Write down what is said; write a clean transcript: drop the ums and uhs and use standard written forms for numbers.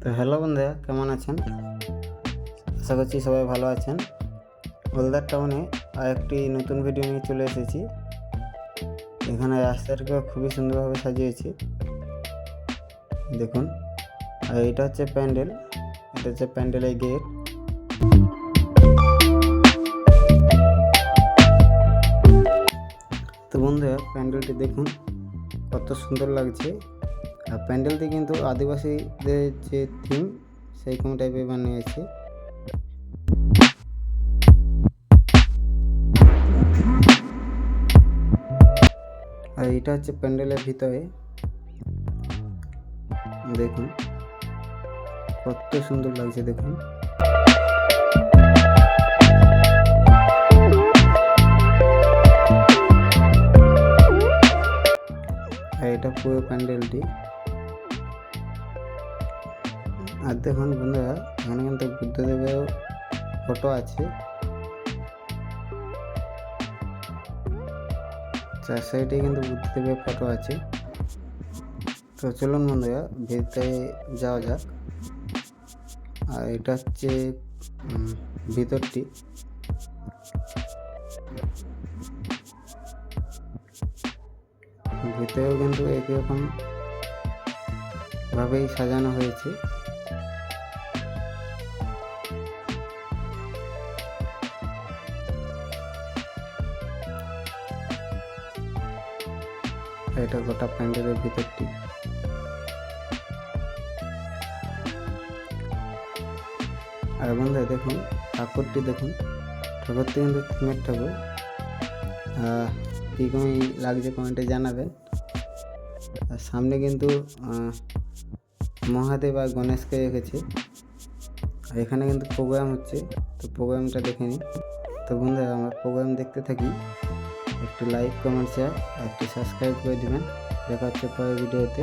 তো হ্যালো বন্ধুরা, কেমন আছেন? আশা করছি সবাই ভালো আছেন। হলদার টাউনে আরেকটি নতুন ভিডিও নিয়ে চলে এসেছি। এখানে রাস্তাটাকে খুবই সুন্দরভাবে সাজিয়েছি, দেখুন। আর এটা হচ্ছে প্যান্ডেল, এটা হচ্ছে প্যান্ডেলের গেট। তো বন্ধুরা, প্যান্ডেলটি দেখুন কত সুন্দর লাগছে। আর প্যান্ডেলটি কিন্তু আদিবাসীদের যে থিম সেইরকম টাইপের বানিয়েছে। আর এটা হচ্ছে প্যান্ডেলের ভিতরে, দেখুন কত সুন্দর লাগছে, দেখুন। আর এটা পুরো প্যান্ডেলটি। আর দেখুন বন্ধুরা, এখানে কিন্তু বুদ্ধদেবের ফটো আছে, চার সাইডে কিন্তু বুদ্ধদেবের ফটো আছে। তো চলুন বন্ধুরা, ভিতরে যাওয়া যাক। আর এটা হচ্ছে ভিতরটি। ভিতরেও কিন্তু একই রকম ভাবেই সাজানো হয়েছে। এটা গোটা প্যান্ডেলের ভিতরটি। আর বন্ধুরা দেখুন ঠাকুরটি, দেখুন ঠাকুরটি কিন্তু থিমের ঠাকুর। কীরকমই লাগছে কমেন্টে জানাবেন। আর সামনে কিন্তু মহাদেব আর গণেশকে রেখেছে। আর এখানে কিন্তু প্রোগ্রাম হচ্ছে, তো প্রোগ্রামটা দেখে নিই। তো বন্ধুরা, আমরা প্রোগ্রাম দেখতে থাকি। একটু লাইক, কমেন্ট, শেয়ার আর একটু সাবস্ক্রাইব করে দেবেন। দেখা হচ্ছে পরের ভিডিওতে।